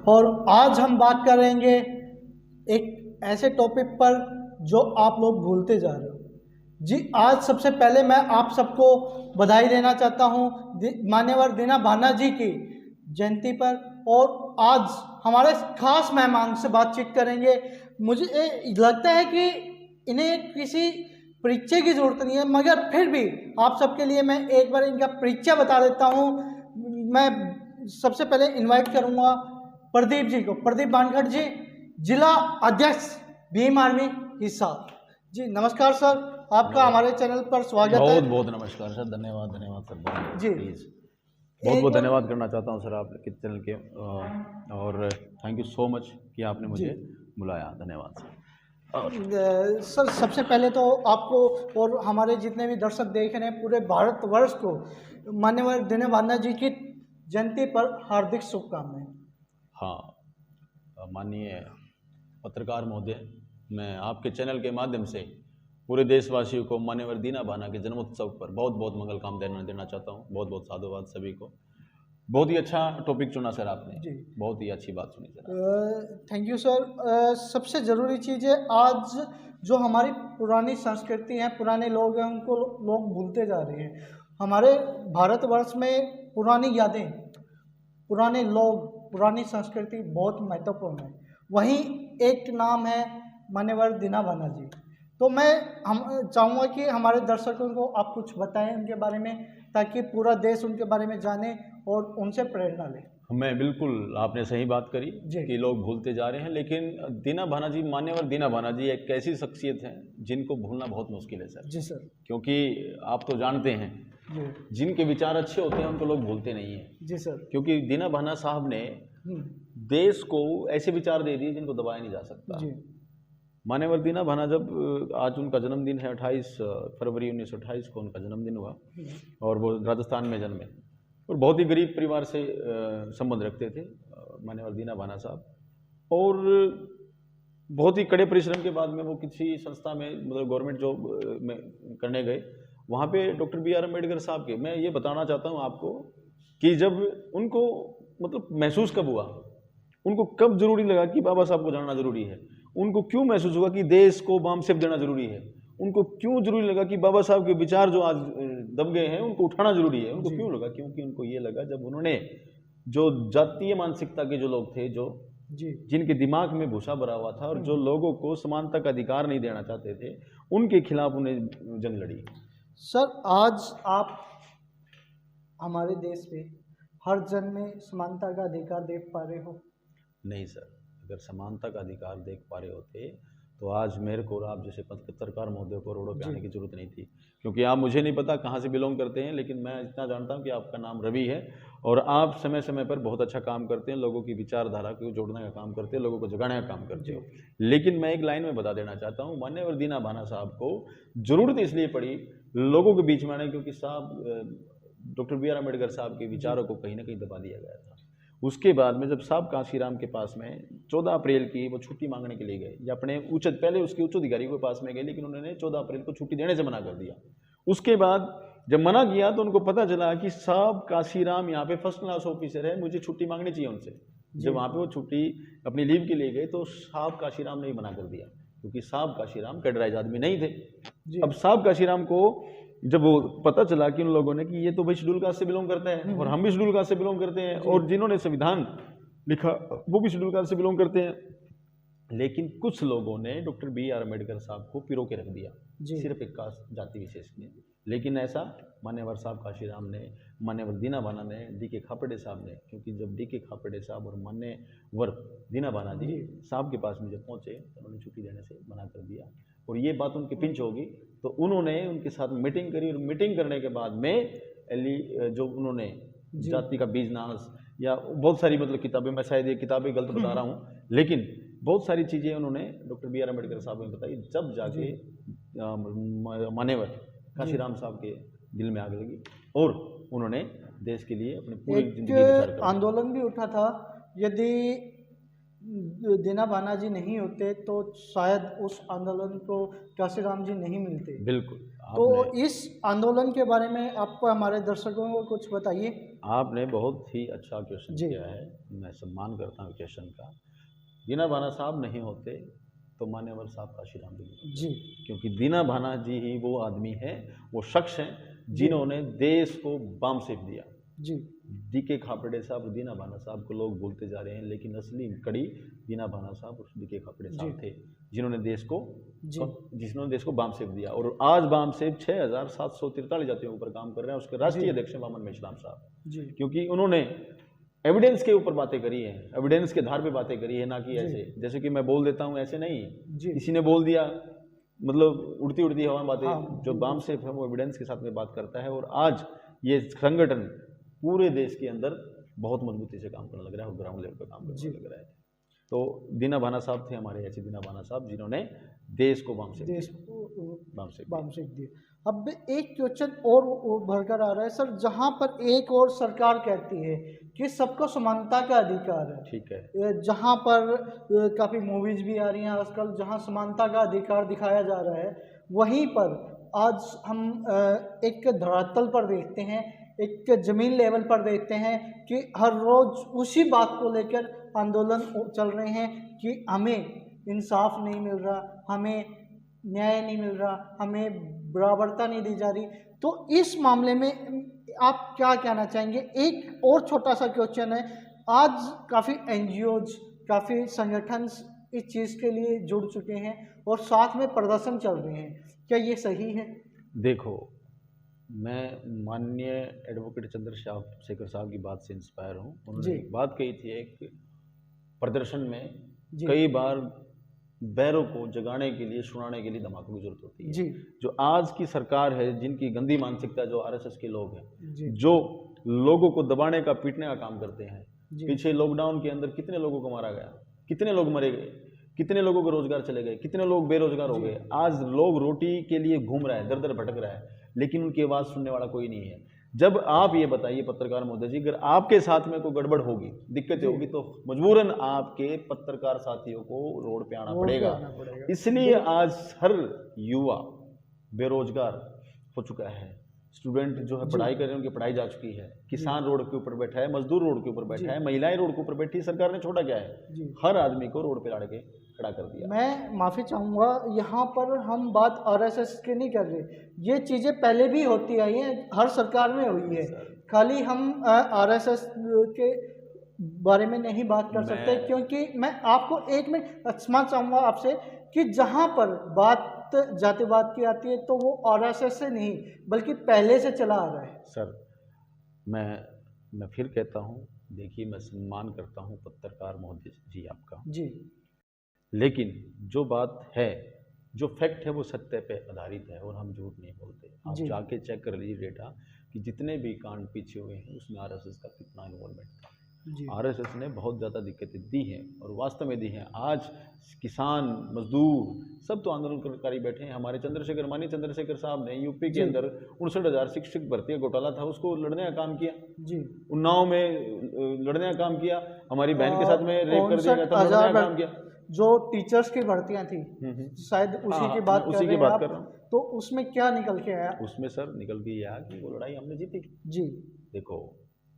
और आज हम बात करेंगे एक ऐसे टॉपिक पर जो आप लोग भूलते जा रहे हो। जी, आज सबसे पहले मैं आप सबको बधाई देना चाहता हूँ मान्यवर दीना भाना जी की जयंती पर। और आज हमारे खास मेहमान से बातचीत करेंगे। मुझे लगता है कि इन्हें किसी परिचय की ज़रूरत नहीं है, मगर फिर भी आप सबके लिए मैं एक बार इनका परिचय बता देता हूँ। मैं सबसे पहले इनवाइट करूँगा प्रदीप जी को। प्रदीप बानखड़ जी, जिला अध्यक्ष भीम आर्मी हिसार। जी नमस्कार सर, आपका हमारे चैनल पर स्वागत है। बहुत बहुत नमस्कार सर, धन्यवाद सर। जी प्लीज़ बहुत बहुत धन्यवाद करना चाहता हूँ सर आपके चैनल के, और थैंक यू सो मच कि आपने मुझे बुलाया। धन्यवाद सर। सर सबसे पहले तो आपको और हमारे जितने भी दर्शक देख रहे हैं पूरे भारतवर्ष को मान्यवर दीना भाना जी की जयंती पर हार्दिक शुभकामनाएं। हाँ, माननीय पत्रकार महोदय, मैं आपके चैनल के माध्यम से पूरे देशवासियों को मान्यवर दीना भाना के जन्मोत्सव पर बहुत बहुत मंगल कामनाएं देना चाहता हूँ। बहुत बहुत साधुवाद सभी को। बहुत ही अच्छा टॉपिक चुना सर आपने जी, बहुत ही अच्छी बात सुनी सर। Thank you sir. सबसे ज़रूरी चीज़ है, आज जो हमारी पुरानी संस्कृति है, पुराने लोग हैं, उनको लोग भूलते जा रहे हैं। हमारे भारतवर्ष में पुरानी यादें, पुराने लोग, पुरानी संस्कृति बहुत महत्वपूर्ण है। वहीं एक नाम है मान्यवर दीना भाना जी। तो मैं चाहूँगा कि हमारे दर्शकों को आप कुछ बताएं उनके बारे में, ताकि पूरा देश उनके बारे में जाने और उनसे प्रेरणा ले। मैं बिल्कुल, आपने सही बात करी कि लोग भूलते जा रहे हैं, लेकिन दीना भाना जी, मान्यवर दीना भाना जी एक ऐसी शख्सियत है जिनको भूलना बहुत मुश्किल है सर। जी सर। क्योंकि आप तो जानते हैं जिनके विचार अच्छे होते हैं उनको लोग भूलते नहीं हैं। जी सर। क्योंकि दीना भाना साहब ने देश को ऐसे विचार दे दिए जिनको दबाया नहीं जा सकता। जी। मान्यवर दीना भाना, जब आज उनका जन्मदिन है 28 फरवरी 1928 को उनका जन्मदिन हुआ, और वो राजस्थान में जन्मे और बहुत ही गरीब परिवार से संबंध रखते थे मान्यवर दीना भाना साहब। और बहुत ही कड़े परिश्रम के बाद में वो किसी संस्था में, मतलब गवर्नमेंट जॉब में करने गए। वहाँ पे डॉक्टर बी आर अम्बेडकर साहब के, मैं ये बताना चाहता हूँ आपको कि जब उनको मतलब महसूस कब हुआ, उनको कब जरूरी लगा कि बाबा साहब को जानना जरूरी है, उनको क्यों महसूस हुआ कि देश को बाम सेफ देना जरूरी है, उनको क्यों जरूरी लगा कि बाबा साहब के विचार जो आज दब गए हैं उनको उठाना जरूरी है, उनको क्यों लगा? क्योंकि उनको ये लगा, जब उन्होंने जो जातीय मानसिकता के जो लोग थे, जो जिनके दिमाग में भूसा भरा हुआ था और जो लोगों को समानता का अधिकार नहीं देना चाहते थे, उनके खिलाफ उन्हें जंग लड़ी। सर, आज आप हमारे देश में हर जन में समानता का अधिकार देख पा रहे हो? नहीं सर, अगर समानता का अधिकार देख पा रहे होते तो आज मेरे को और आप जैसे पत्रकार महोदय को रोडों पे आने की जरूरत नहीं थी। क्योंकि आप, मुझे नहीं पता कहाँ से बिलोंग करते हैं, लेकिन मैं इतना जानता हूँ कि आपका नाम रवि है और आप समय समय पर बहुत अच्छा काम करते हैं, लोगों की विचारधारा को जोड़ने का काम करते हैं, लोगों को जगाने का काम करते हो। लेकिन मैं एक लाइन में बता देना चाहता हूँ, मान्यवर दीना भाना साहब को जरूरत इसलिए पड़ी लोगों के बीच में आने, क्योंकि साहब डॉक्टर बी आर अम्बेडकर साहब के विचारों को कहीं ना कहीं दबा दिया गया था। उसके बाद में जब साहब कांशीराम के पास में 14 अप्रैल की वो छुट्टी मांगने के लिए गए, या अपने पहले उसके उच्च अधिकारी के पास में गए, लेकिन उन्होंने 14 अप्रैल को छुट्टी देने से मना कर दिया। उसके बाद जब मना किया तो उनको पता चला कि साहब कांशीराम यहाँ पे फर्स्ट क्लास ऑफिसर है, मुझे छुट्टी मांगनी चाहिए उनसे। जब वहाँ पे वो छुट्टी अपनी लीव के लिए गए तो साहब कांशीराम ने मना कर दिया, क्योंकि साहब कांशीराम कैडराइज आदमी नहीं थे। अब साहब कांशीराम को जब वो पता चला कि उन लोगों ने कि ये तो भाई शेड्यूल कास्ट से बिलोंग करते हैं और हम भी शेड्यूल कास्ट से बिलोंग करते हैं, और जिन्होंने संविधान लिखा वो भी शेड्यूल कास्ट से बिलोंग करते हैं, लेकिन कुछ लोगों ने डॉक्टर बी आर अम्बेडकर साहब को पिरो के रख दिया सिर्फ एक कास्ट जाति विशेष में। लेकिन ऐसा मान्यवर साहब कांशीराम ने, मान्यवर दीना भाना ने, डी के खापड़े साहब ने, क्योंकि जब डी के खापड़े साहब और मान्यवर दीना भाना जी साहब के पास में जब पहुंचे तो उन्होंने छुट्टी देने से मना कर दिया, और ये बात उनके पिंच होगी तो उन्होंने उनके साथ मीटिंग करी, और मीटिंग करने के बाद में जो उन्होंने जाति का बीज नाश या बहुत सारी मतलब किताबें, मैं शायद ये किताबें गलत बता रहा हूँ, लेकिन बहुत सारी चीज़ें उन्होंने डॉक्टर बी आर अम्बेडकर साहब ने बताई। जब जाके मान्यवर कांशीराम साहब के दिल में आग लगी और उन्होंने देश के लिए अपनी पूरी जिंदगी आंदोलन भी उठा था, यदि दीना भाना जी नहीं होते तो शायद उस आंदोलन को काशीराम जी नहीं मिलते। बिल्कुल। तो आपने इस आंदोलन के बारे में आप हमारे दर्शकों को कुछ बताइए। आपने बहुत ही अच्छा क्वेश्चन जी किया है, मैं सम्मान करता हूँ क्वेश्चन का। दीना भाना साहब नहीं होते तो मान्यवर साहब काशीराम भी नहीं होते, जी क्योंकि दीना भाना जी ही वो आदमी है, वो शख्स हैं जी जिन्होंने देश को बाम सेफ दिया। जी डीके खापड़े साहब और दीना भाना साहब को लोग भूलते जा रहे हैं, लेकिन असली कड़ी दीना भाना साहब और डीके खापड़े जी साहब थे, जिन्होंने देश को जी जिन्होंने देश को बाम सेफ दिया। और आज बाम सेफ 6743 जातियों के ऊपर काम कर रहे हैं। उसके राष्ट्रीय जी अध्यक्ष हैं मोहम्मद मेश्राम साहब, जी क्योंकि उन्होंने एविडेंस के ऊपर बातें करी है, एविडेंस के आधार पे बातें करी है, ना कि जी ऐसे जैसे कि मैं बोल देता हूँ ऐसे नहीं। जी किसी ने बोल दिया मतलब उड़ती उड़ती हवा में बातें। हाँ जो बाम सेफ है वो एविडेंस के साथ में बात करता है, और आज ये संगठन पूरे देश के अंदर बहुत मजबूती से काम करने लग रहा है और ग्राउंड लेवल पे काम जी करने लग रहा है। तो दीना भाना साहब थे हमारे, ऐसे दीना भाना साहब जिन्होंने देश को बाम सेफ देश दिया, को बाम सेफ बाम सेक दिए। अब एक क्वेश्चन और भरकर आ रहा है सर, जहाँ पर एक और सरकार कहती है कि सबको समानता का अधिकार है, ठीक है। जहाँ पर काफ़ी मूवीज भी आ रही हैं आजकल जहाँ समानता का अधिकार दिखाया जा रहा है, वहीं पर आज हम एक धरातल पर देखते हैं, एक ज़मीन लेवल पर देखते हैं कि हर रोज़ उसी बात को लेकर आंदोलन चल रहे हैं कि हमें इंसाफ नहीं मिल रहा, हमें न्याय नहीं मिल रहा, हमें बराबरता नहीं दी जा रही। तो इस मामले में आप क्या कहना चाहेंगे? एक और छोटा सा क्वेश्चन है, आज काफ़ी एनजीओज, काफ़ी संगठन इस चीज़ के लिए जुड़ चुके हैं और साथ में प्रदर्शन चल रहे हैं, क्या ये सही है? देखो, मैं माननीय एडवोकेट चंद्रशेखर साहब की बात से इंस्पायर हूँ। उन्होंने जी एक बात कही थी, एक प्रदर्शन में जी कई बार बैरों को जगाने के लिए, सुनाने के लिए धमाकों की जरूरत होती है। जी जो आज की सरकार है, जिनकी गंदी मानसिकता, जो आरएसएस के लोग हैं, जी जो लोगों को दबाने का, पीटने का काम करते हैं। जी पीछे लॉकडाउन के अंदर कितने लोगों को मारा गया, कितने लोग मरे गए, कितने लोगों को रोजगार चले गए, कितने लोग बेरोजगार हो गए। आज लोग रोटी के लिए घूम रहा है, दर दर भटक रहा है, लेकिन उनकी आवाज़ सुनने वाला कोई नहीं है। जब आप ये बताइए पत्रकार महोदय जी, अगर आपके साथ में कोई गड़बड़ होगी, दिक्कतें होगी, तो मजबूरन आपके पत्रकार साथियों को रोड पे आना रोड पे पड़ेगा। आना पड़ेगा। इसलिए आज हर युवा बेरोजगार हो चुका है। स्टूडेंट जो है जी पढ़ाई कर रहे हैं, उनकी पढ़ाई जा चुकी है। किसान रोड के ऊपर बैठा है, मजदूर रोड के ऊपर जी बैठा है, महिलाएं रोड के ऊपर बैठी है। सरकार ने छोड़ा क्या है? जी हर आदमी को रोड पे लाड़ के खड़ा कर दिया। मैं माफ़ी चाहूँगा, यहाँ पर हम बात आरएसएस की नहीं कर रहे, ये चीज़ें पहले भी होती आई हैं, हर सरकार में हुई है। खाली हम आरएसएस के बारे में नहीं बात कर सकते, क्योंकि मैं आपको एक मिनट क्षमा चाहूँगा आपसे कि जहाँ पर बात जातिवाद की आती है तो वो आरएसएस से नहीं बल्कि पहले से चला आ रहा है। सर, मैं फिर कहता हूँ, देखिए मैं सम्मान करता हूँ पत्रकार महोदय जी आपका, जी लेकिन जो बात है, जो फैक्ट है, वो सत्य पे आधारित है और हम झूठ नहीं बोलते। आप जी जाके चेक कर लीजिए डेटा कि जितने भी कांड पीछे हुए हैं उसमें आरएसएस का कितना इन्वॉल्वमेंट था। जी आरएसएस ने बहुत ज़्यादा दिक्कतें दी हैं और वास्तव में दी हैं। आज किसान, मजदूर सब तो आंदोलनकारी बैठे हैं। हमारे माननीय चंद्रशेखर साहब ने यूपी के जी अंदर 59,000 शिक्षक भर्ती घोटाला था, उसको लड़ने का काम किया। जी उन्नाव में लड़ने का काम किया। हमारी बहन के साथ में रेप कर दिया गया था, लड़ने का काम किया। जो टीचर्स की भर्तियां थी, शायद उसी की बात उसी की बात कर रहा हूँ। तो उसमें क्या निकल के आया? उसमें सर निकल के यह आया कि वो लड़ाई हमने जीती। जी देखो,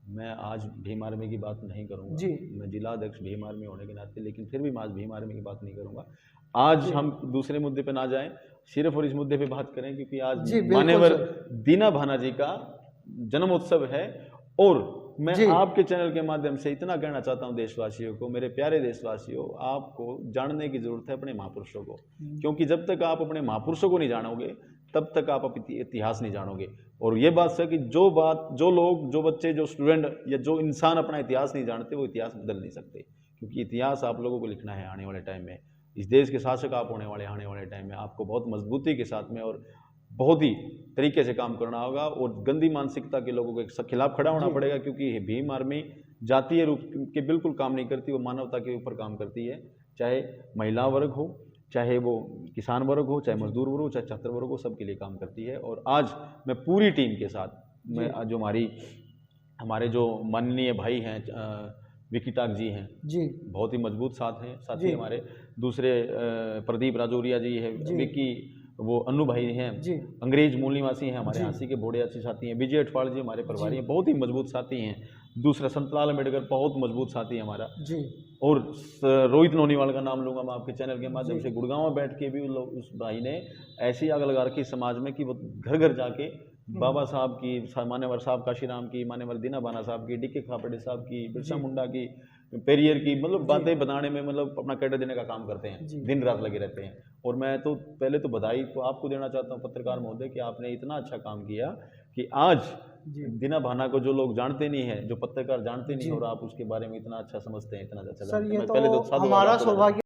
मैं आज भीम आर्मी की बात नहीं करूंगा, जी मैं जिला अध्यक्ष भीम आर्मी होने के नाते, लेकिन फिर भी मैं आज भीम आर्मी की बात नहीं करूंगा। आज हम दूसरे मुद्दे पे ना जाएं, सिर्फ और इस मुद्दे पे बात करें, क्योंकि आज मान्यवर दीना भाना जी का जन्मोत्सव है। और मैं आपके चैनल के माध्यम से इतना कहना चाहता हूं देशवासियों को, मेरे प्यारे देशवासियों, आपको जानने की जरूरत है अपने महापुरुषों को, क्योंकि जब तक आप अपने महापुरुषों को नहीं जानोगे तब तक आप इतिहास नहीं जानोगे। और ये बात है कि जो लोग, जो बच्चे, जो स्टूडेंट या जो इंसान अपना इतिहास नहीं जानते, वो इतिहास बदल नहीं सकते, क्योंकि इतिहास आप लोगों को लिखना है आने वाले टाइम में। इस देश के शासक आप होने वाले आने वाले टाइम में, आपको बहुत मजबूती के साथ में और बहुत ही तरीके से काम करना होगा और गंदी मानसिकता के लोगों के खिलाफ खड़ा होना पड़ेगा, क्योंकि भीम आर्मी जातीय रूप के बिल्कुल काम नहीं करती, वो मानवता के ऊपर काम करती है। चाहे महिला वर्ग हो, चाहे वो किसान वर्ग हो, चाहे मजदूर वर्ग हो, चाहे छात्र वर्ग हो, सबके लिए काम करती है। और आज मैं पूरी टीम के साथ, मैं जो हमारे जो माननीय भाई हैं विकी टाक जी हैं, जी बहुत ही मजबूत साथ हैं साथी जी हमारे। दूसरे प्रदीप राजौरिया जी है, जी विकी वो अन्नू भाई हैं, जी अंग्रेज मूल निवासी हैं हमारे, जी हाँसी के बोड़े अच्छे साथी हैं। विजय अठवाल जी हमारे प्रभारी हैं, बहुत ही मजबूत साथी हैं। दूसरा संतलाल अम्बेडकर बहुत मजबूत साथी है हमारा। जी और रोहित नोनीवाल का नाम लूंगा मैं आपके चैनल के माध्यम जी से। गुड़गांव में बैठ के भी उस भाई ने ऐसी आग लगा रखी समाज में कि वो घर घर जाके बाबा साहब की, मान्यवर साहब काशीराम की, मान्यवर दीना बाना साहब की, डीके खापड़े साहब की, बिरसा जी मुंडा की, पेरियर की, मतलब जी बातें बताने में मतलब अपना कैडर देने का काम करते हैं, जी दिन रात लगे रहते हैं। और मैं तो पहले तो बधाई तो आपको देना चाहता हूँ पत्रकार महोदय कि आपने इतना अच्छा काम किया कि आज जी दीना भाना को जो लोग जानते नहीं है, जो पत्रकार जानते नहीं जी है, और आप उसके बारे में इतना अच्छा समझते हैं, इतना अच्छा सर, जानते हैं। ये मैं तो पहले तो साधुवाद हमारा आपको देना सौभाग्य